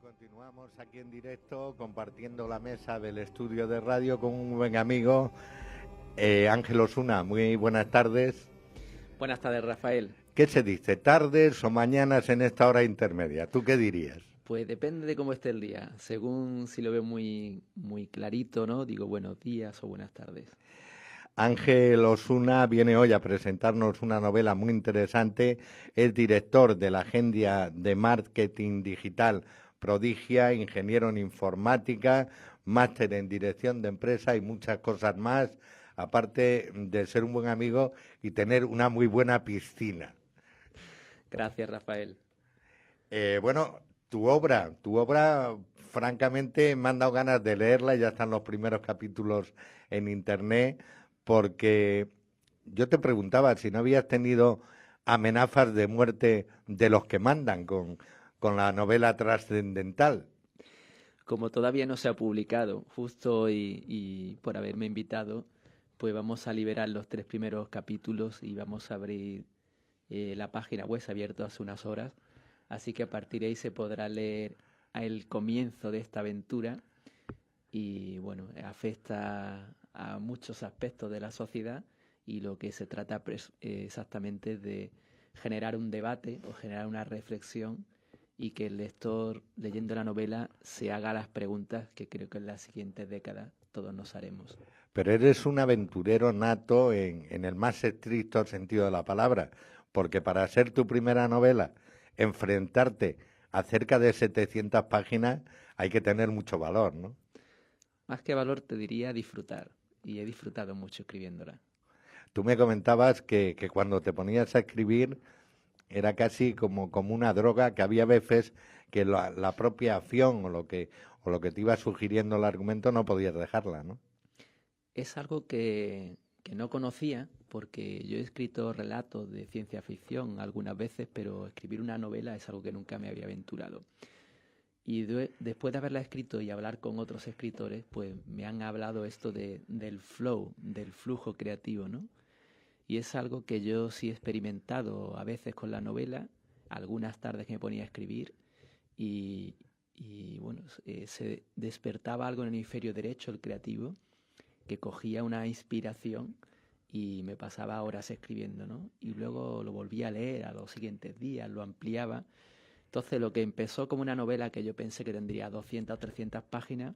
Continuamos aquí en directo compartiendo la mesa del estudio de radio con un buen amigo, Ángel Osuna. Muy buenas tardes. Buenas tardes, Rafael. ¿Qué se dice? ¿Tardes o mañanas en esta hora intermedia? ¿Tú qué dirías? Pues depende de cómo esté el día. Según si lo veo muy clarito, ¿no? Digo buenos días o buenas tardes. Ángel Osuna viene hoy a presentarnos una novela muy interesante. Es director de la agencia de marketing digital Prodigia, ingeniero en informática, máster en dirección de empresa y muchas cosas más, aparte de ser un buen amigo y tener una muy buena piscina. Gracias, Rafael. Bueno, tu obra, francamente, me han dado ganas de leerla, ya están los primeros capítulos en internet, porque yo te preguntaba si no habías tenido amenazas de muerte de los que mandan con la novela trascendental. Como todavía no se ha publicado, justo hoy y por haberme invitado, pues vamos a liberar los 3 primeros capítulos y vamos a abrir la página web, se ha abierto hace unas horas. Así que a partir de ahí se podrá leer el comienzo de esta aventura y bueno, afecta a muchos aspectos de la sociedad y lo que se trata exactamente de generar un debate o generar una reflexión y que el lector leyendo la novela se haga las preguntas que creo que en las siguientes décadas todos nos haremos. Pero eres un aventurero nato en el más estricto sentido de la palabra, porque para ser tu primera novela, enfrentarte a cerca de 700 páginas, hay que tener mucho valor, ¿no? Más que valor te diría disfrutar y he disfrutado mucho escribiéndola. Tú me comentabas que cuando te ponías a escribir era casi como una droga, que había veces que la propia acción o lo que te iba sugiriendo el argumento no podías dejarla, ¿no? Es algo que no conocía porque yo he escrito relatos de ciencia ficción algunas veces, pero escribir una novela es algo que nunca me había aventurado. Y después de haberla escrito y hablar con otros escritores, pues me han hablado esto del flow, del flujo creativo, ¿no? Y es algo que yo sí he experimentado a veces con la novela, algunas tardes que me ponía a escribir y, y bueno, se despertaba algo en el hemisferio derecho, el creativo, que cogía una inspiración y me pasaba horas escribiendo, ¿no? Y luego lo volvía a leer a los siguientes días, lo ampliaba. Entonces lo que empezó como una novela que yo pensé que tendría 200 o 300 páginas,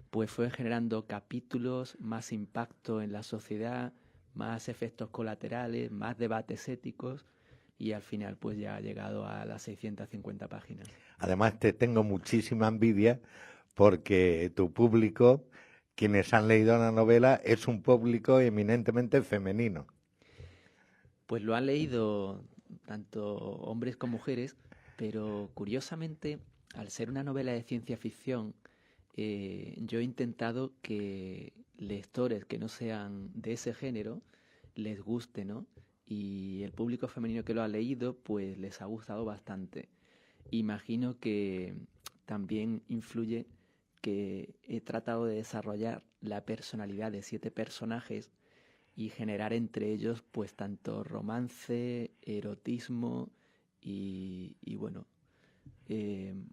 pues fue generando capítulos, más impacto en la sociedad, más efectos colaterales, más debates éticos y al final pues ya ha llegado a las 650 páginas. Además, te tengo muchísima envidia porque tu público, quienes han leído la novela, es un público eminentemente femenino. Pues lo han leído tanto hombres como mujeres, pero curiosamente, al ser una novela de ciencia ficción, yo he intentado que lectores que no sean de ese género les guste, ¿no? Y el público femenino que lo ha leído, pues les ha gustado bastante. Imagino que también influye que he tratado de desarrollar la personalidad de 7 personajes y generar entre ellos pues tanto romance, erotismo y bueno,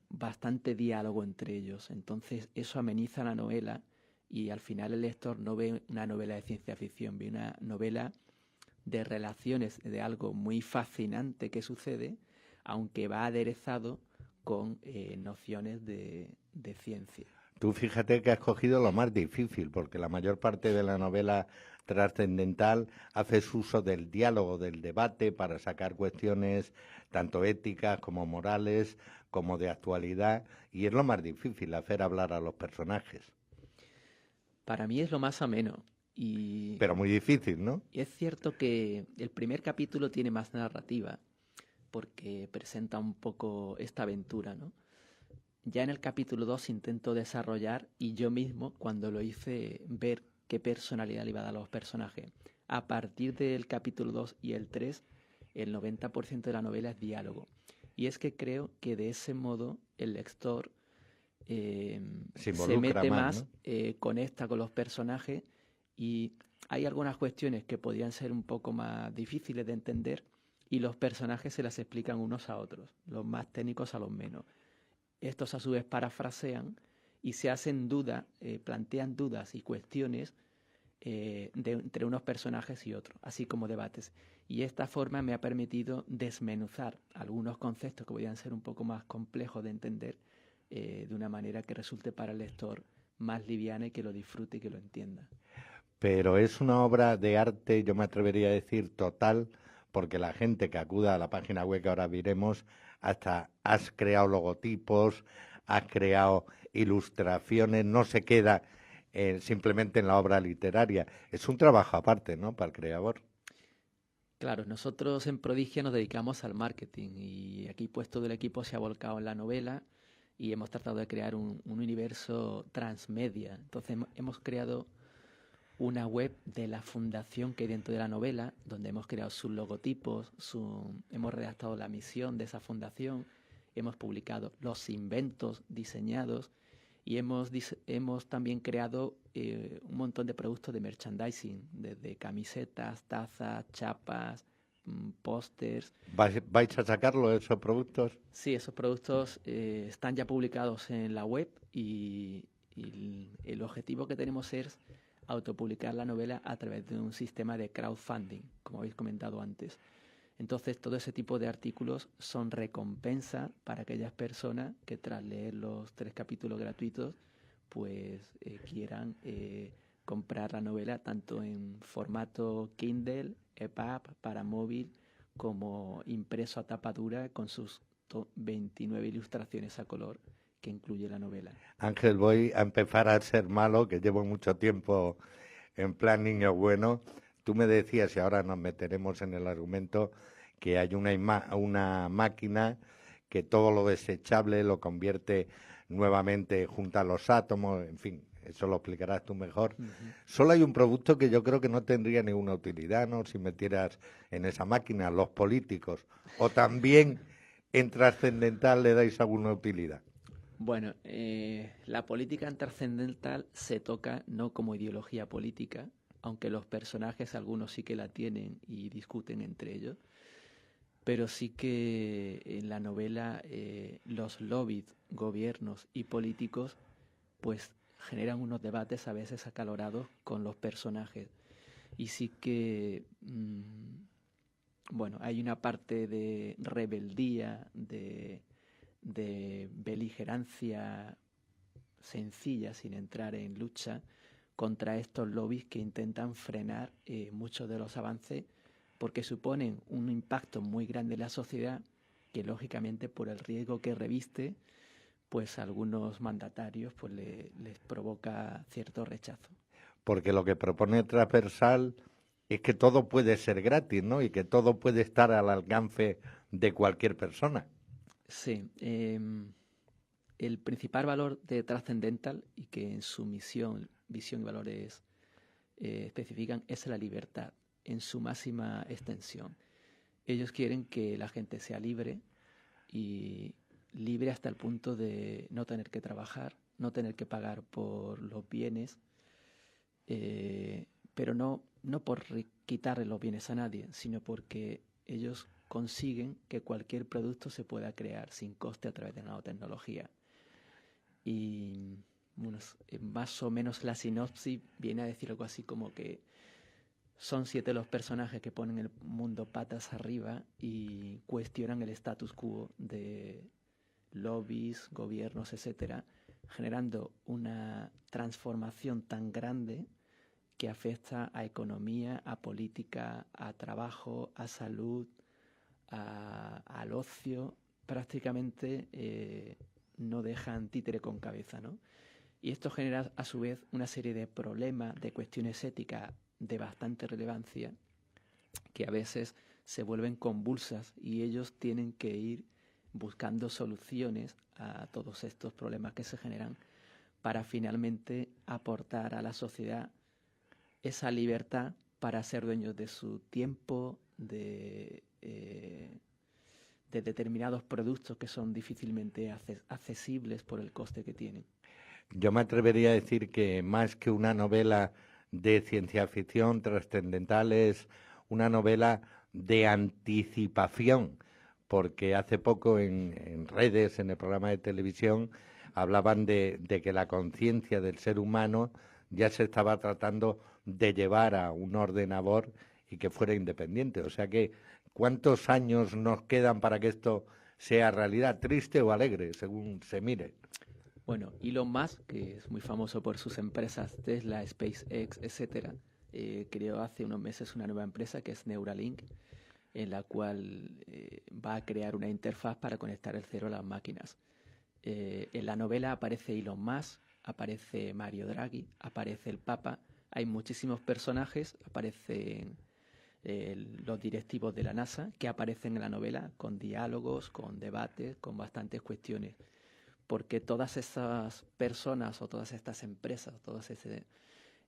bastante diálogo entre ellos. Entonces eso ameniza la novela y al final el lector no ve una novela de ciencia ficción, ve una novela de relaciones, de algo muy fascinante que sucede, aunque va aderezado con nociones de ciencia. Tú fíjate que has cogido lo más difícil, porque la mayor parte de la novela trascendental hace uso del diálogo, del debate, para sacar cuestiones tanto éticas como morales, como de actualidad, y es lo más difícil, hacer hablar a los personajes. Para mí es lo más ameno y Pero muy difícil, ¿no? es cierto que el primer capítulo tiene más narrativa porque presenta un poco esta aventura, ¿no? Ya en el capítulo 2 intento desarrollar y yo mismo cuando lo hice ver qué personalidad le iba a dar a los personajes. A partir del capítulo 2 y el 3, el 90% de la novela es diálogo. Y es que creo que de ese modo el lector eh, Se se involucra mete más, más, ¿no? conecta con los personajes y hay algunas cuestiones que podrían ser un poco más difíciles de entender y los personajes se las explican unos a otros, los más técnicos a los menos. estos a su vez parafrasean y se hacen dudas, plantean dudas y cuestiones entre unos personajes y otros, así como debates. Y esta forma me ha permitido desmenuzar algunos conceptos que podían ser un poco más complejos de entender de una manera que resulte para el lector más liviana y que lo disfrute y que lo entienda. Pero es una obra de arte, yo me atrevería a decir total, porque la gente que acuda a la página web que ahora veremos, hasta has creado logotipos, has creado ilustraciones, no se queda simplemente en la obra literaria. Es un trabajo aparte, ¿no?, para el creador. Claro, nosotros en Prodigia nos dedicamos al marketing y aquí pues todo el equipo se ha volcado en la novela y hemos tratado de crear un universo transmedia. Entonces hemos creado una web de la fundación que hay dentro de la novela, donde hemos creado sus logotipos, hemos redactado la misión de esa fundación, hemos publicado los inventos diseñados y hemos también creado un montón de productos de merchandising, desde camisetas, tazas, chapas, pósters. ¿Vais a sacarlo, esos productos? Sí, esos productos están ya publicados en la web y el objetivo que tenemos es autopublicar la novela a través de un sistema de crowdfunding, como habéis comentado antes. Entonces, todo ese tipo de artículos son recompensa para aquellas personas que tras leer los 3 capítulos gratuitos, pues quieran comprar la novela tanto en formato Kindle, EPUB para móvil, como impreso a tapa dura con sus 29 ilustraciones a color que incluye la novela. Ángel, voy a empezar a ser malo, que llevo mucho tiempo en plan niño bueno. Tú me decías, y ahora nos meteremos en el argumento, que hay una máquina que todo lo desechable lo convierte nuevamente junto a los átomos, en fin, eso lo explicarás tú mejor. Solo hay un producto que yo creo que no tendría ninguna utilidad, ¿no?, si metieras en esa máquina, los políticos. O también en Trascendental le dais alguna utilidad. Bueno, la política en Trascendental se toca no como ideología política, aunque los personajes algunos sí que la tienen y discuten entre ellos, pero sí que en la novela los lobbies, gobiernos y políticos pues generan unos debates a veces acalorados con los personajes y sí que bueno, hay una parte de rebeldía, de beligerancia sencilla sin entrar en lucha contra estos lobbies que intentan frenar muchos de los avances porque suponen un impacto muy grande en la sociedad que lógicamente por el riesgo que reviste pues a algunos mandatarios pues les provoca cierto rechazo. Porque lo que propone Transversal es que todo puede ser gratis, ¿no?, y que todo puede estar al alcance de cualquier persona. Sí, el principal valor de Transcendental y que en su misión, visión y valores especifican es la libertad en su máxima extensión. Ellos quieren que la gente sea libre y libre hasta el punto de no tener que trabajar, no tener que pagar por los bienes, pero no por quitarle los bienes a nadie, sino porque ellos consiguen que cualquier producto se pueda crear sin coste a través de nanotecnología. Y bueno, más o menos la sinopsis viene a decir algo así como que son 7 los personajes que ponen el mundo patas arriba y cuestionan el status quo de lobbies, gobiernos, etcétera, generando una transformación tan grande que afecta a economía, a política, a trabajo, a salud, al ocio. Prácticamente no dejan títere con cabeza, ¿no? Y esto genera a su vez una serie de problemas, de cuestiones éticas de bastante relevancia que a veces se vuelven convulsas y ellos tienen que ir buscando soluciones a todos estos problemas que se generan para finalmente aportar a la sociedad esa libertad para ser dueños de su tiempo, de determinados productos que son difícilmente accesibles por el coste que tienen. Yo me atrevería a decir que más que una novela de ciencia ficción trascendental es una novela de anticipación, porque hace poco en redes, en el programa de televisión, hablaban de que la conciencia del ser humano ya se estaba tratando de llevar a un ordenador y que fuera independiente. O sea que, ¿cuántos años nos quedan para que esto sea realidad, triste o alegre, según se mire? Bueno, Elon Musk, que es muy famoso por sus empresas Tesla, SpaceX, etcétera, creó hace unos meses una nueva empresa que es Neuralink, en la cual va a crear una interfaz para conectar el cerebro a las máquinas. En la novela aparece Elon Musk, aparece Mario Draghi, aparece el Papa, hay muchísimos personajes, aparecen los directivos de la NASA que aparecen en la novela con diálogos, con debates, con bastantes cuestiones. Porque todas esas personas o todas estas empresas,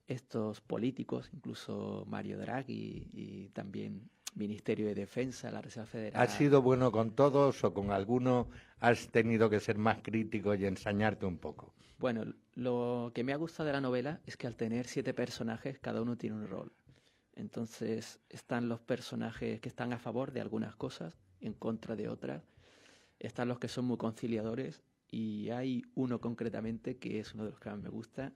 estos políticos, incluso Mario Draghi y también Ministerio de Defensa, la Reserva Federal. ¿Has sido bueno con todos o con alguno has tenido que ser más crítico y ensañarte un poco? Bueno, lo que me ha gustado de la novela es que al tener 7 personajes, cada uno tiene un rol. Entonces están los personajes que están a favor de algunas cosas, en contra de otras. Están los que son muy conciliadores y hay uno concretamente que es uno de los que más me gusta,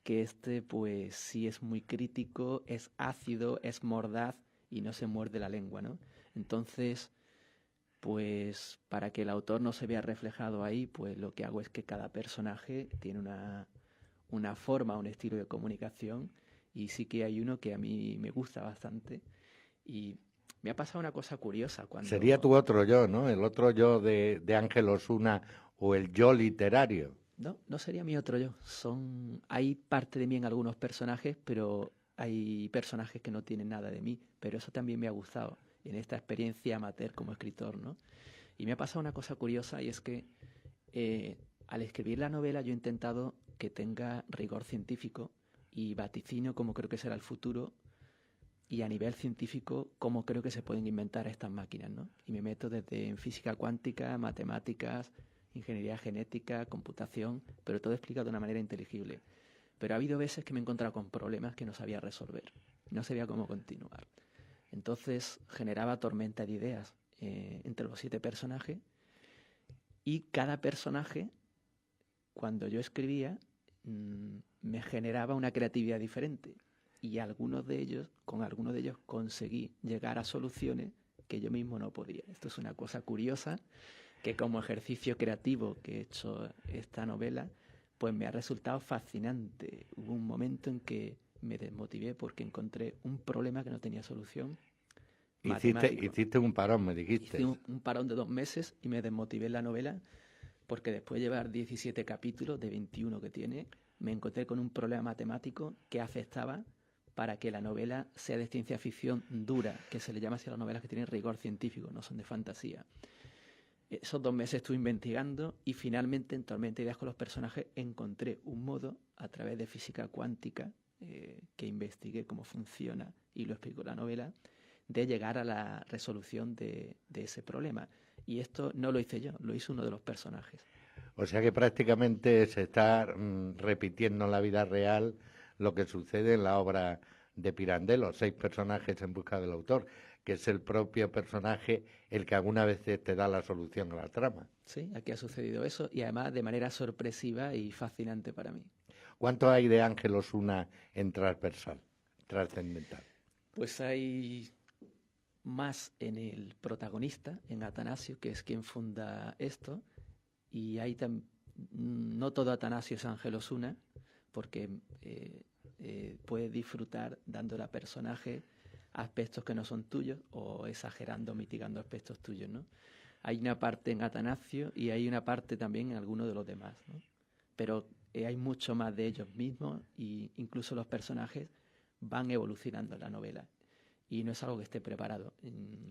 que pues sí es muy crítico, es ácido, es mordaz y no se muerde la lengua, ¿no? Entonces, pues para que el autor no se vea reflejado ahí, pues lo que hago es que cada personaje tiene una forma, un estilo de comunicación y sí que hay uno que a mí me gusta bastante y me ha pasado una cosa curiosa Sería cuando... tu otro yo, ¿no? El otro yo de Ángel Osuna o el yo literario. No, no sería mi otro yo. Hay parte de mí en algunos personajes, pero hay personajes que no tienen nada de mí. Pero eso también me ha gustado en esta experiencia amateur como escritor, ¿no? Y me ha pasado una cosa curiosa y es que al escribir la novela yo he intentado que tenga rigor científico y vaticino como creo que será el futuro y a nivel científico cómo creo que se pueden inventar estas máquinas, ¿no? Y me meto desde en física cuántica, matemáticas, ingeniería genética, computación, pero todo explicado de una manera inteligible. Pero ha habido veces que me he encontrado con problemas que no sabía resolver, no sabía cómo continuar. Entonces generaba tormenta de ideas entre los 7 personajes y cada personaje, cuando yo escribía, me generaba una creatividad diferente y con algunos de ellos conseguí llegar a soluciones que yo mismo no podía. Esto es una cosa curiosa que como ejercicio creativo que he hecho esta novela, pues me ha resultado fascinante. Hubo un momento en que me desmotivé porque encontré un problema que no tenía solución matemático. Hiciste un parón, me dijiste. Hice un parón de 2 meses y me desmotivé en la novela porque después de llevar 17 capítulos de 21 que tiene, me encontré con un problema matemático que afectaba para que la novela sea de ciencia ficción dura, que se le llama así a las novelas que tienen rigor científico, no son de fantasía. Esos 2 meses estuve investigando y finalmente en Tormenta de Ideas con los personajes encontré un modo a través de física cuántica que investigué cómo funciona y lo explico en la novela, de llegar a la resolución de ese problema. Y esto no lo hice yo, lo hizo uno de los personajes. O sea que prácticamente se está repitiendo en la vida real lo que sucede en la obra de Pirandello, 6 personajes en busca del autor, que es el propio personaje el que alguna vez te da la solución a la trama. Sí, aquí ha sucedido eso y además de manera sorpresiva y fascinante para mí. ¿Cuánto hay de Ángel Osuna en transversal, trascendental? Pues hay más en el protagonista, en Atanasio, que es quien funda esto, y hay no todo Atanasio es Ángel Osuna, porque puedes disfrutar dándole a personaje aspectos que no son tuyos o exagerando, mitigando aspectos tuyos, ¿no? Hay una parte en Atanasio y hay una parte también en algunos de los demás, ¿no? Pero hay mucho más de ellos mismos e incluso los personajes van evolucionando en la novela. Y no es algo que esté preparado,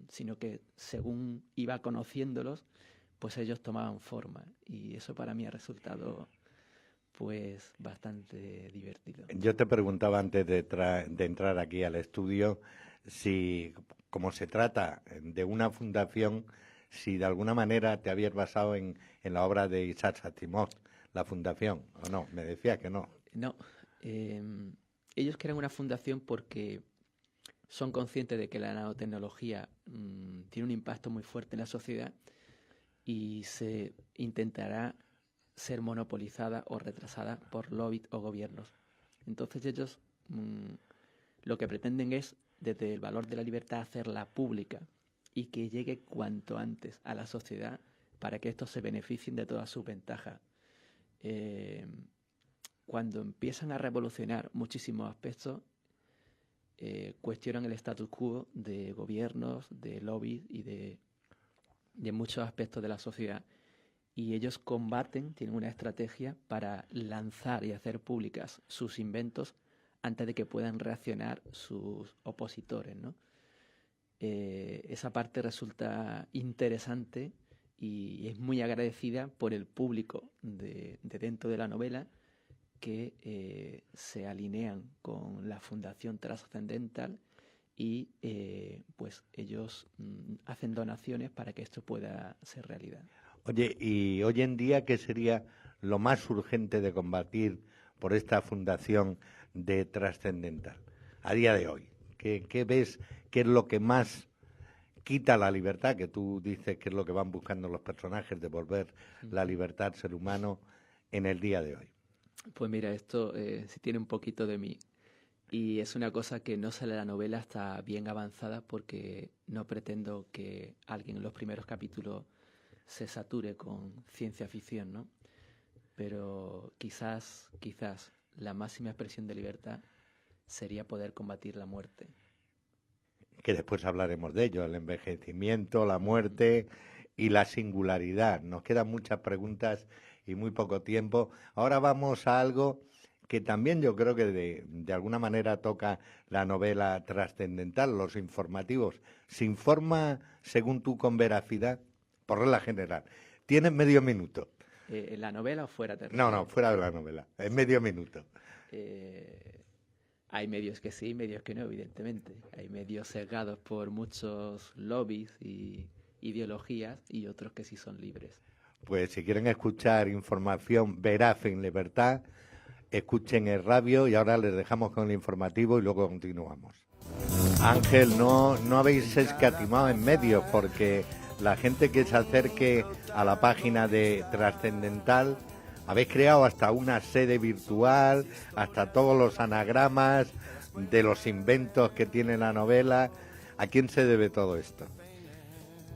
sino que según iba conociéndolos, pues ellos tomaban forma. Y eso para mí ha resultado pues bastante divertido. Yo te preguntaba antes de entrar aquí al estudio si, como se trata de una fundación, si de alguna manera te habías basado en la obra de Isaac Asimov, la fundación, o no. Me decía que no. No, ellos crean una fundación porque son conscientes de que la nanotecnología tiene un impacto muy fuerte en la sociedad y se intentará ser monopolizada o retrasada por lobbies o gobiernos. Entonces ellos lo que pretenden es, desde el valor de la libertad, hacerla pública y que llegue cuanto antes a la sociedad para que estos se beneficien de todas sus ventajas. Cuando empiezan a revolucionar muchísimos aspectos, cuestionan el status quo de gobiernos, de lobbies y de muchos aspectos de la sociedad. Y ellos combaten, tienen una estrategia para lanzar y hacer públicas sus inventos antes de que puedan reaccionar sus opositores, ¿no? Esa parte resulta interesante y es muy agradecida por el público de dentro de la novela, que se alinean con la Fundación Trascendental y pues ellos hacen donaciones para que esto pueda ser realidad. Oye, y hoy en día, ¿qué sería lo más urgente de combatir por esta fundación de Trascendental? A día de hoy, ¿qué ves que es lo que más quita la libertad? Que tú dices que es lo que van buscando los personajes, devolver la libertad al ser humano en el día de hoy. Pues mira, esto sí tiene un poquito de mí. Y es una cosa que no sale de la novela hasta bien avanzada, porque no pretendo que alguien en los primeros capítulos se sature con ciencia ficción, ¿no? Pero quizás la máxima expresión de libertad sería poder combatir la muerte. Que después hablaremos de ello, el envejecimiento, la muerte y la singularidad. Nos quedan muchas preguntas y muy poco tiempo. Ahora vamos a algo que también yo creo que de alguna manera toca la novela trascendental, los informativos. ¿Se informa, según tú, con veracidad? Por regla general. Tienes medio minuto. ¿En la novela o fuera te No, refieres? fuera de la novela. En medio minuto. Hay medios que sí, medios que no, evidentemente. Hay medios sesgados por muchos lobbies y ideologías y otros que sí son libres. Pues si quieren escuchar información veraz en libertad, escuchen el radio y ahora les dejamos con el informativo y luego continuamos. Ángel, no habéis escatimado en medios porque la gente que se acerque a la página de Trascendental, habéis creado hasta una sede virtual, hasta todos los anagramas de los inventos que tiene la novela. ¿A quién se debe todo esto?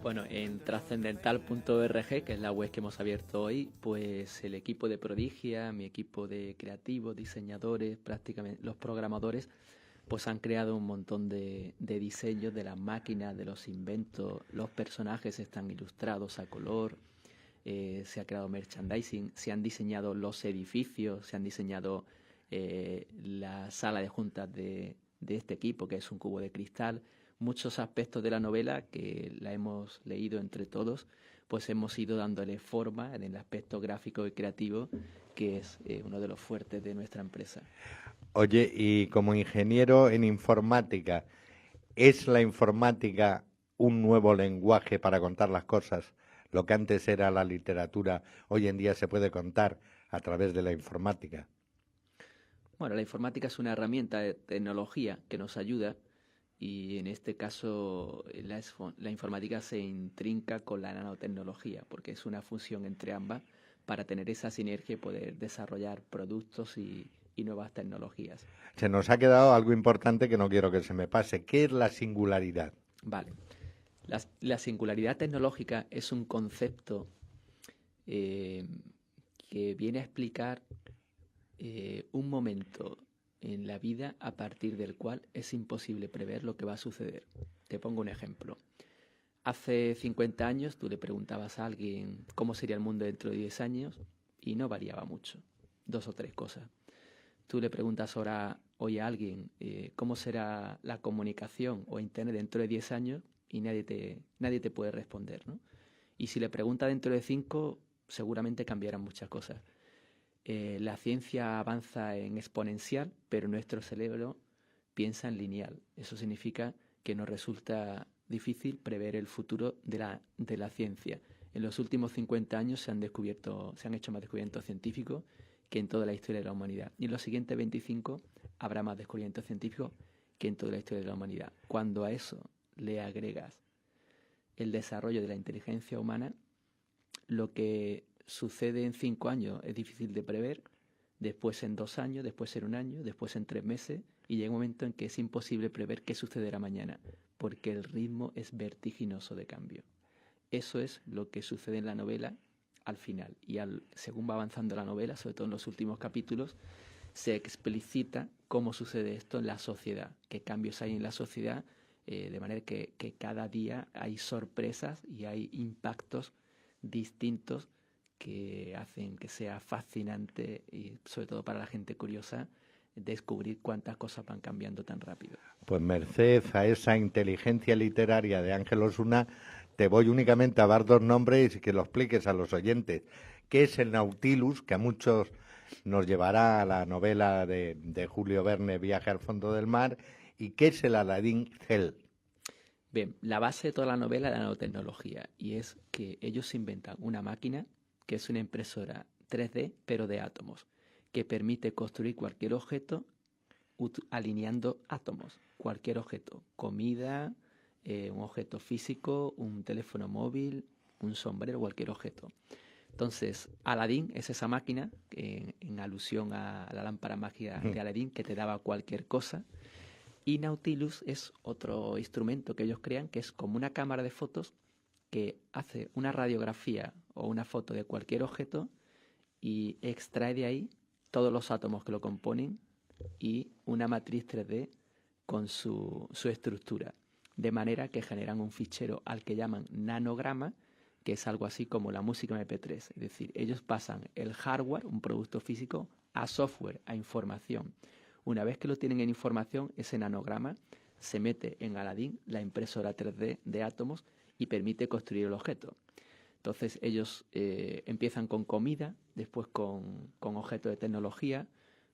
Bueno, en trascendental.org, que es la web que hemos abierto hoy, pues el equipo de Prodigia, mi equipo de creativos, diseñadores, prácticamente los programadores, pues han creado un montón de diseños de las máquinas, de los inventos, los personajes están ilustrados a color, se ha creado merchandising, se han diseñado los edificios, se han diseñado la sala de juntas de este equipo, que es un cubo de cristal. Muchos aspectos de la novela que la hemos leído entre todos, pues hemos ido dándole forma en el aspecto gráfico y creativo, que es uno de los fuertes de nuestra empresa. Oye, y como ingeniero en informática, ¿es la informática un nuevo lenguaje para contar las cosas? Lo que antes era la literatura, hoy en día se puede contar a través de la informática. Bueno, la informática es una herramienta de tecnología que nos ayuda y en este caso la informática se intrinca con la nanotecnología porque es una fusión entre ambas para tener esa sinergia y poder desarrollar productos y nuevas tecnologías. Se nos ha quedado algo importante que no quiero que se me pase. ¿Qué es la singularidad? Vale. La singularidad tecnológica es un concepto que viene a explicar un momento en la vida a partir del cual es imposible prever lo que va a suceder. Te pongo un ejemplo. Hace 50 años tú le preguntabas a alguien cómo sería el mundo dentro de 10 años y no variaba mucho, 2 o 3 cosas. Tú le preguntas ahora hoy a alguien cómo será la comunicación o internet dentro de 10 años y nadie te puede responder, ¿no? Y si le preguntas dentro de 5, seguramente cambiarán muchas cosas. La ciencia avanza en exponencial, pero nuestro cerebro piensa en lineal. Eso significa que nos resulta difícil prever el futuro de la ciencia. En los últimos 50 años se han hecho más descubrimientos científicos que en toda la historia de la humanidad. Y en los siguientes 25 habrá más descubrimientos científicos que en toda la historia de la humanidad. Cuando a eso le agregas el desarrollo de la inteligencia humana, lo que sucede en 5 años es difícil de prever, después en 2 años, después en 1 año, después en 3 meses, y llega un momento en que es imposible prever qué sucederá mañana, porque el ritmo es vertiginoso de cambio. Eso es lo que sucede en la novela al final, y según va avanzando la novela, sobre todo en los últimos capítulos, se explicita cómo sucede esto en la sociedad, qué cambios hay en la sociedad, de manera que cada día hay sorpresas y hay impactos distintos que hacen que sea fascinante y sobre todo para la gente curiosa descubrir cuántas cosas van cambiando tan rápido. Pues merced a esa inteligencia literaria de Ángel Osuna, te voy únicamente a dar 2 nombres y que lo expliques a los oyentes. ¿Qué es el Nautilus? Que a muchos nos llevará a la novela de Julio Verne, Viaje al fondo del mar. ¿Y qué es el Aladdin Gel? Bien, la base de toda la novela es la nanotecnología y es que ellos inventan una máquina que es una impresora 3D pero de átomos que permite construir cualquier objeto alineando átomos, cualquier objeto, comida, un objeto físico, un teléfono móvil, un sombrero, cualquier objeto. Entonces, Aladdin es esa máquina, en alusión a la lámpara mágica de Aladdin, que te daba cualquier cosa. Y Nautilus es otro instrumento que ellos crean, que es como una cámara de fotos que hace una radiografía o una foto de cualquier objeto y extrae de ahí todos los átomos que lo componen y una matriz 3D con su estructura. De manera que generan un fichero al que llaman nanograma, que es algo así como la música MP3. Es decir, ellos pasan el hardware, un producto físico, a software, a información. Una vez que lo tienen en información, ese nanograma se mete en Aladdin, la impresora 3D de átomos, y permite construir el objeto. Entonces ellos empiezan con comida, después con objetos de tecnología,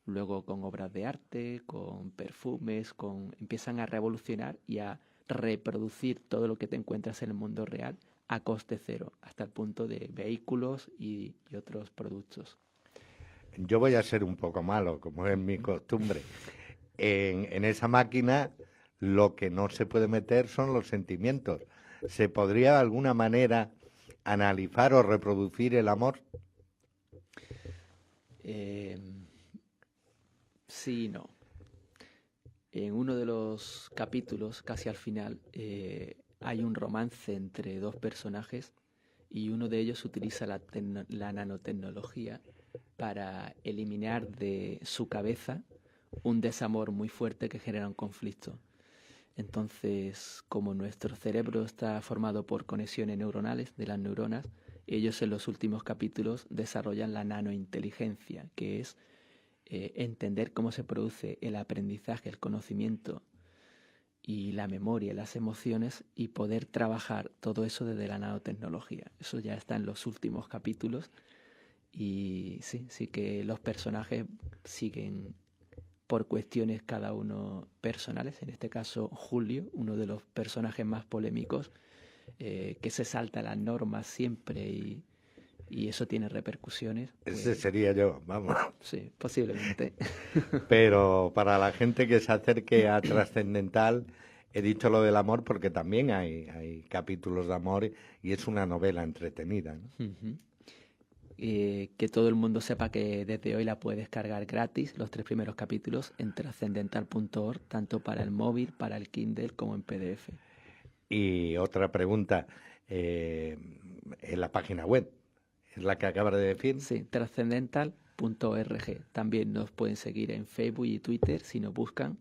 luego con obras de arte, con perfumes, empiezan a revolucionar y a reproducir todo lo que te encuentras en el mundo real a coste cero, hasta el punto de vehículos y otros productos. Yo voy a ser un poco malo, como es mi costumbre. En esa máquina lo que no se puede meter son los sentimientos. ¿Se podría de alguna manera analizar o reproducir el amor? Sí y no. En uno de los capítulos, casi al final, hay un romance entre 2 personajes y uno de ellos utiliza la nanotecnología para eliminar de su cabeza un desamor muy fuerte que genera un conflicto. Entonces, como nuestro cerebro está formado por conexiones neuronales de las neuronas, ellos en los últimos capítulos desarrollan la nanointeligencia, que es entender cómo se produce el aprendizaje, el conocimiento y la memoria, las emociones, y poder trabajar todo eso desde la nanotecnología. Eso ya está en los últimos capítulos y sí que los personajes siguen por cuestiones cada uno personales, en este caso Julio, uno de los personajes más polémicos, que se salta las normas siempre y eso tiene repercusiones. Pues, Ese sería yo, vamos. Sí, posiblemente. Pero para la gente que se acerque a Trascendental, he dicho lo del amor porque también hay capítulos de amor y es una novela entretenida, ¿no? Uh-huh. Que todo el mundo sepa que desde hoy la puedes descargar gratis, los 3 primeros capítulos, en trascendental.org, tanto para el móvil, para el Kindle, como en PDF. Y otra pregunta, en la página web, ¿es la que acabas de decir? Sí, trascendental.org. También nos pueden seguir en Facebook y Twitter si nos buscan,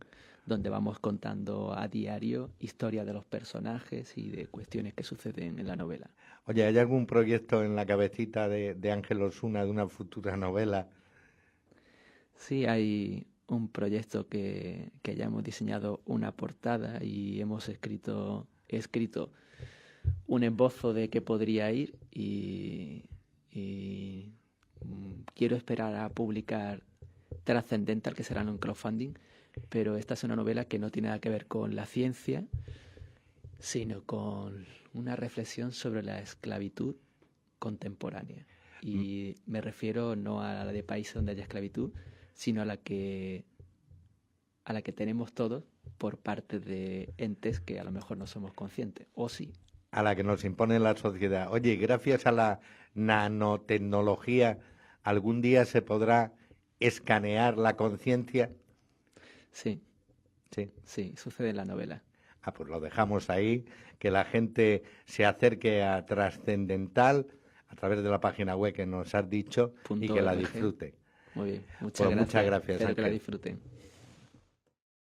donde vamos contando a diario historia de los personajes y de cuestiones que suceden en la novela. Oye, ¿hay algún proyecto en la cabecita de Ángel Osuna de una futura novela? Sí, hay un proyecto que ya hemos diseñado una portada y he escrito un esbozo de qué podría ir y quiero esperar a publicar Trascendental, que será en un crowdfunding, pero esta es una novela que no tiene nada que ver con la ciencia, sino con una reflexión sobre la esclavitud contemporánea. Y me refiero no a la de países donde haya esclavitud, sino a la que tenemos todos por parte de entes que a lo mejor no somos conscientes, o sí. A la que nos impone la sociedad. Oye, gracias a la nanotecnología, ¿algún día se podrá escanear la conciencia? Sí, Sí. sí, sucede en la novela. Ah, pues lo dejamos ahí, que la gente se acerque a Trascendental a través de la página web que nos has dicho y que la .org. disfrute. Muy bien, muchas Pues muchas gracias. gracias, Espero que la Ángel. disfruten.